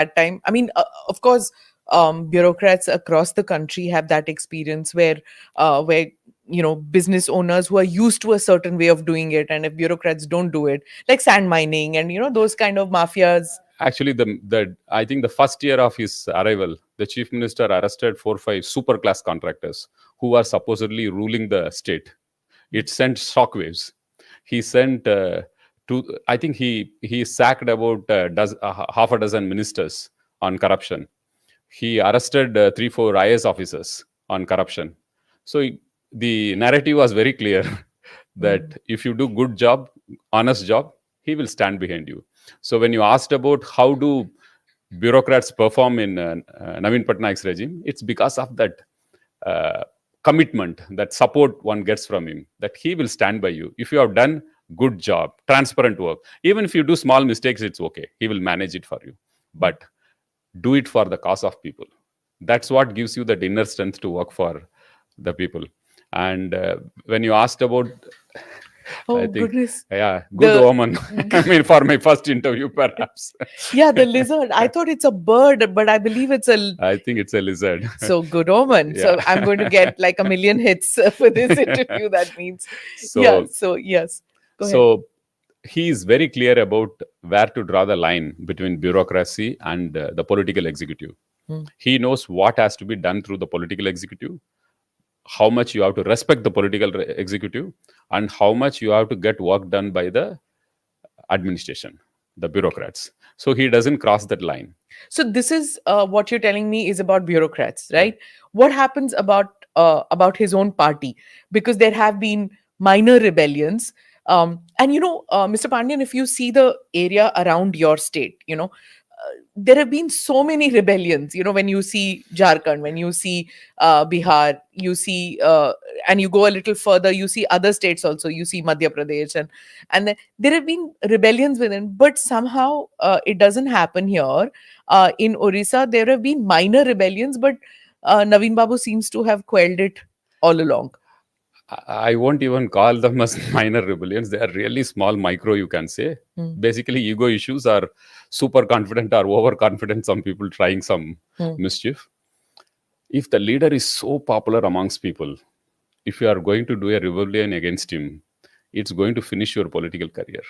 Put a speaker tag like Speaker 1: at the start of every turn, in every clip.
Speaker 1: that time. I mean, of course, bureaucrats across the country have that experience where business owners who are used to a certain way of doing it, and if bureaucrats don't do it, like sand mining and those kind of mafias.
Speaker 2: Actually, the I think the first year of his arrival, the chief minister arrested 4 5 super class contractors who are supposedly ruling the state. It sent shockwaves. He sent I think he sacked about half a dozen ministers on corruption. He arrested 3 4 IS officers on corruption. So the narrative was very clear that if you do good job, honest job, he will stand behind you. So when you asked about how do bureaucrats perform in Navin Patnaik's regime, it's because of that uh, commitment, that support one gets from him, that he will stand by you. If you have done good job, transparent work, even if you do small mistakes, it's okay. He will manage it for you. But do it for the cause of people. That's what gives you that inner strength to work for the people. And when you asked about, I
Speaker 1: Oh
Speaker 2: think,
Speaker 1: goodness.
Speaker 2: yeah, good
Speaker 1: The
Speaker 2: woman. I mean, for my first interview, perhaps.
Speaker 1: Yeah, the lizard. I thought it's a bird, but I believe it's a
Speaker 2: I think it's a lizard.
Speaker 1: so good omen.
Speaker 2: Yeah.
Speaker 1: So I'm going to get like a million hits for this interview. That means, yeah.
Speaker 2: So,
Speaker 1: So yes, go ahead.
Speaker 2: so he is very clear about where to draw the line between bureaucracy and the political executive.
Speaker 1: Hmm.
Speaker 2: He knows what has to be done through the political executive, how much you have to respect the political executive, and how much you have to get work done by the administration, the bureaucrats. So he doesn't cross that line.
Speaker 1: So this is what you're telling me is about bureaucrats,
Speaker 2: Yeah.
Speaker 1: right? What happens about his own party? Because there have been minor rebellions, and Mr. Pandian, if you see the area around your state, there have been so many rebellions. When you see Jharkhand, when you see Bihar, you see, and you go a little further, you see other states also. You see Madhya Pradesh, and there have been rebellions within, but somehow it doesn't happen here. In Orissa, there have been minor rebellions, but Naveen Babu seems to have quelled it all along.
Speaker 2: I won't even call them as minor rebellions. They are really small, micro, you can say.
Speaker 1: Hmm.
Speaker 2: Basically, ego issues are super confident or overconfident, some people trying some
Speaker 1: Hmm.
Speaker 2: mischief. If the leader is so popular amongst people, if you are going to do a rebellion against him, it's going to finish your political career.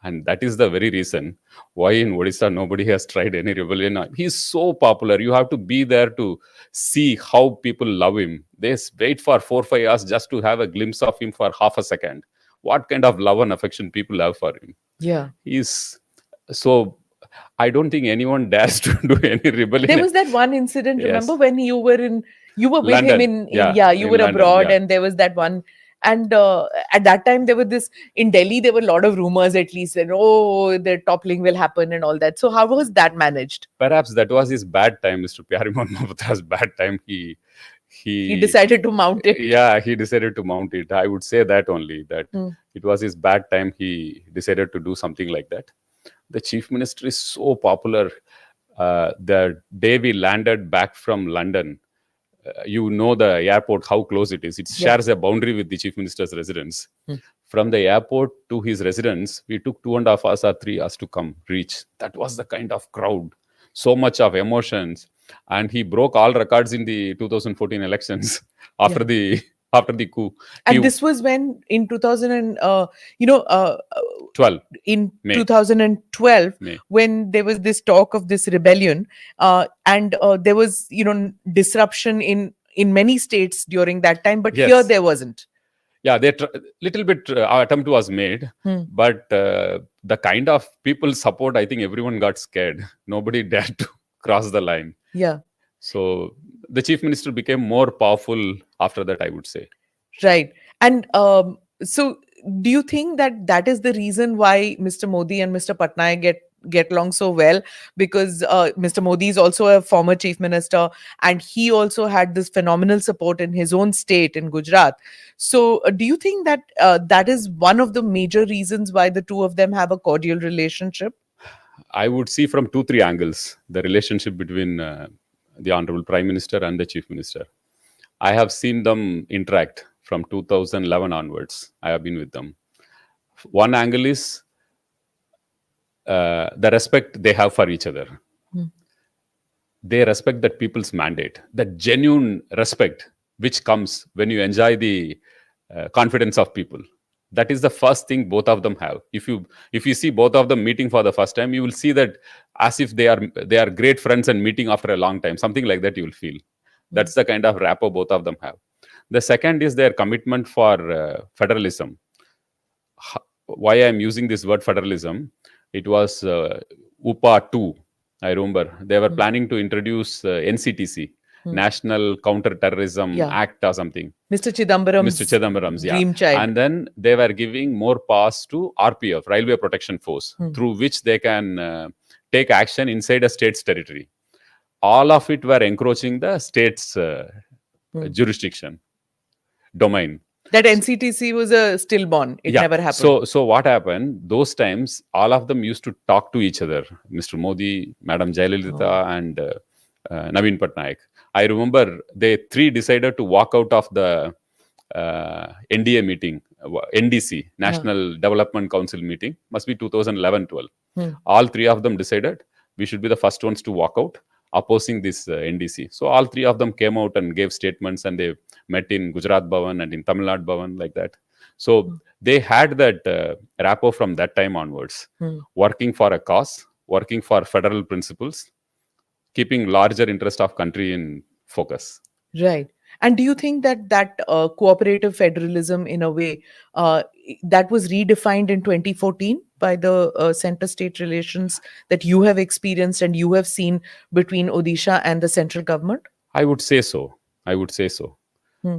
Speaker 2: And that is the very reason why in Odisha nobody has tried any rebellion. He's so popular. You have to be there to see how people love him. They wait for 4 5 hours just to have a glimpse of him for half a second. What kind of love and affection people have for him.
Speaker 1: Yeah.
Speaker 2: He's so I don't think anyone dares to do any
Speaker 1: There
Speaker 2: rebellion.
Speaker 1: was that one incident, remember,
Speaker 2: Yes.
Speaker 1: when you were with him
Speaker 2: London.
Speaker 1: in
Speaker 2: Yeah.
Speaker 1: yeah, you
Speaker 2: In
Speaker 1: were
Speaker 2: London.
Speaker 1: abroad,
Speaker 2: Yeah.
Speaker 1: and there was that one. And at that time, there were this in Delhi. There were a lot of rumors, at least, that the toppling will happen and all that. So how was that managed?
Speaker 2: Perhaps that was his bad time, Mr. Pyariman Mahmood's bad time.
Speaker 1: He
Speaker 2: He
Speaker 1: decided to mount it.
Speaker 2: yeah, he decided to mount it. I would say that only, that
Speaker 1: Hmm.
Speaker 2: it was his bad time. He decided to do something like that. The chief minister is so popular. The day we landed back from London, you know the airport, how close it is. It
Speaker 1: Yeah.
Speaker 2: shares a boundary with the chief minister's residence.
Speaker 1: Hmm.
Speaker 2: From the airport to his residence, we took 2.5 hours or 3 hours to come reach. That was the kind of crowd, so much of emotions, and he broke all records in the 2014 elections
Speaker 1: Yeah.
Speaker 2: after the coup.
Speaker 1: And
Speaker 2: He
Speaker 1: this was when in 2000 and you know
Speaker 2: 12
Speaker 1: in
Speaker 2: May
Speaker 1: 2012,
Speaker 2: May.
Speaker 1: when there was this talk of this rebellion, and there was disruption in many states during that time, but here
Speaker 2: Yes.
Speaker 1: there wasn't.
Speaker 2: Yeah, they little bit attempt was made,
Speaker 1: Hmm.
Speaker 2: but the kind of people support, I think everyone got scared. Nobody dared to cross the line.
Speaker 1: Yeah.
Speaker 2: So the chief minister became more powerful after that, I would say.
Speaker 1: Right. And so do you think that that is the reason why Mr. Modi and Mr. Patnaik get along so well? Because Mr. Modi is also a former chief minister, and he also had this phenomenal support in his own state in Gujarat. So do you think that that is one of the major reasons why the two of them have a cordial relationship?
Speaker 2: I would see from 2 3 angles the relationship between the honorable prime minister and the chief minister. I have seen them interact from 2011 onwards. I have been with them. One angle is the respect they have for each other.
Speaker 1: Hmm.
Speaker 2: they respect that people's mandate, that genuine respect which comes when you enjoy the confidence of people. That is the first thing both of them have. If you see both of them meeting for the first time, you will see that as if they are great friends and meeting after a long time, something like that you will feel.
Speaker 1: Mm,
Speaker 2: That's the kind of rapport both of them have. The second is their commitment for federalism. Why I'm using this word federalism, it was UPA 2. I remember they were
Speaker 1: mm,
Speaker 2: planning to introduce NCTC,
Speaker 1: mm.
Speaker 2: National Counter-Terrorism
Speaker 1: Yeah,
Speaker 2: Act or something.
Speaker 1: Mr.
Speaker 2: Mr.
Speaker 1: Chidambaram's
Speaker 2: Chidambaram's, yeah.
Speaker 1: dream child.
Speaker 2: And then they were giving more powers to RPF, Railway Protection Force,
Speaker 1: Mm,
Speaker 2: through which they can take action inside a state's territory. All of it were encroaching the state's
Speaker 1: mm.
Speaker 2: jurisdiction, domain.
Speaker 1: That
Speaker 2: So,
Speaker 1: NCTC was a stillborn. It
Speaker 2: yeah.
Speaker 1: never happened.
Speaker 2: So what happened? Those times, all of them used to talk to each other. Mr. Modi, Madam
Speaker 1: Oh.
Speaker 2: Jayalalitha, and Naveen Patnaik. I remember they three decided to walk out of the NDA meeting, NDC,
Speaker 1: Yeah.
Speaker 2: National Development Council meeting. Must be 2011-12.
Speaker 1: Mm,
Speaker 2: All three of them decided we should be the first ones to walk out, opposing this NDC. So all three of them came out and gave statements, and they met in Gujarat Bhavan and in Tamil Nadu Bhavan, like that. So
Speaker 1: mm,
Speaker 2: they had that rapport from that time onwards,
Speaker 1: mm.
Speaker 2: working for a cause, working for federal principles, keeping larger interest of country in focus.
Speaker 1: Right. And do you think that cooperative federalism, in a way, that was redefined in 2014 by the center-state relations that you have experienced and you have seen between Odisha and the central government?
Speaker 2: I would say so. I would say so.
Speaker 1: Hmm.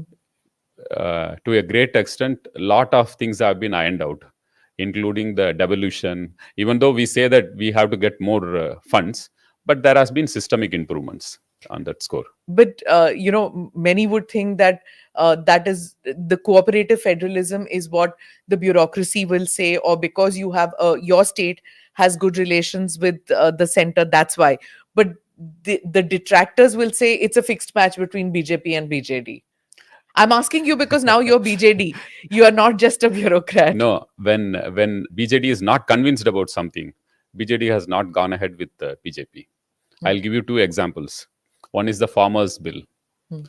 Speaker 2: To a great extent, a lot of things have been ironed out, including the devolution. Even though we say that we have to get more funds, but there has been systemic improvements on that score.
Speaker 1: But many would think that that is the cooperative federalism is what the bureaucracy will say, or because you have your state has good relations with the center, that's why. But the detractors will say it's a fixed match between BJP and BJD. I'm asking you because now you're BJD. You are not just a bureaucrat.
Speaker 2: No, when BJD is not convinced about something, BJD has not gone ahead with the BJP.
Speaker 1: Hmm,
Speaker 2: I'll give you two examples. One is the farmers bill.
Speaker 1: hmm,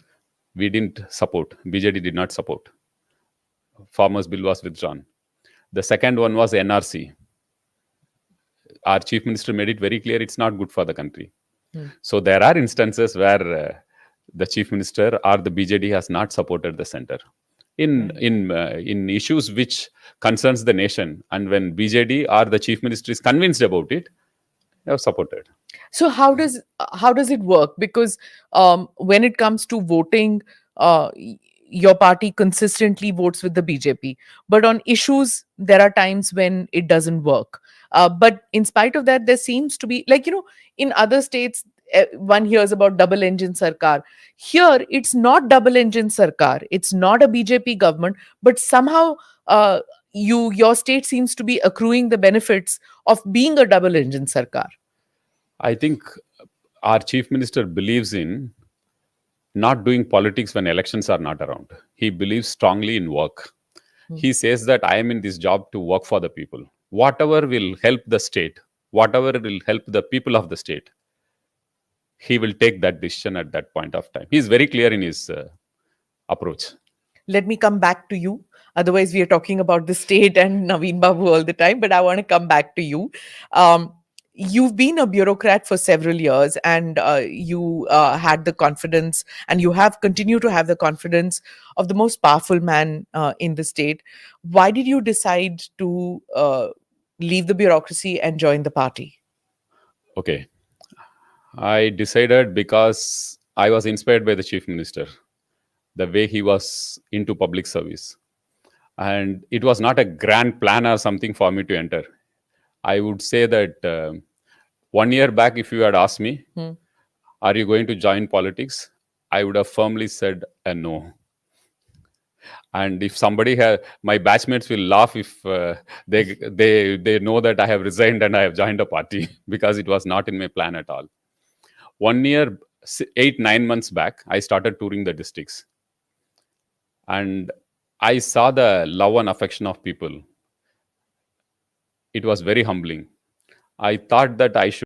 Speaker 2: We didn't support. BJD did not support. Farmers bill was withdrawn. The second one was NRC. Our chief minister made it very clear it's not good for the country.
Speaker 1: hmm.
Speaker 2: So there are instances where the chief minister or the BJD has not supported the center
Speaker 1: Right.
Speaker 2: in issues which concerns the nation, and when BJD or the chief minister is convinced about it, they have supported.
Speaker 1: So how does it work? Because when it comes to voting, your party consistently votes with the BJP, but on issues there are times when it doesn't work. But in spite of that, there seems to be, like, in other states, one hears about double engine sarkar. Here, it's not double engine sarkar. It's not a BJP government, but somehow your state seems to be accruing the benefits of being a double engine sarkar.
Speaker 2: I think our chief minister believes in not doing politics when elections are not around. He believes strongly in work.
Speaker 1: Hmm.
Speaker 2: He says that I am in this job to work for the people. Whatever will help the state, whatever will help the people of the state, he will take that decision at that point of time. He is very clear in his approach.
Speaker 1: Let me come back to you. Otherwise, we are talking about the state and Naveen Babu all the time, but I want to come back to you. Um, you've been a bureaucrat for several years, and you had the confidence, and you have continued to have the confidence of the most powerful man in the state. Why did you decide to leave the bureaucracy and join the party?
Speaker 2: Okay. I decided because I was inspired by the chief minister, the way he was into public service. And it was not a grand plan or something for me to enter. I would say that 1 year back, if you had asked me,
Speaker 1: Hmm.
Speaker 2: are you going to join politics? I would have firmly said a no. And if somebody has, my batchmates will laugh if they know that I have resigned and I have joined a party because it was not in my plan at all. 1 year, 8 9 months back, I started touring the districts, and I saw the love and affection of people. It was very humbling. I thought that I should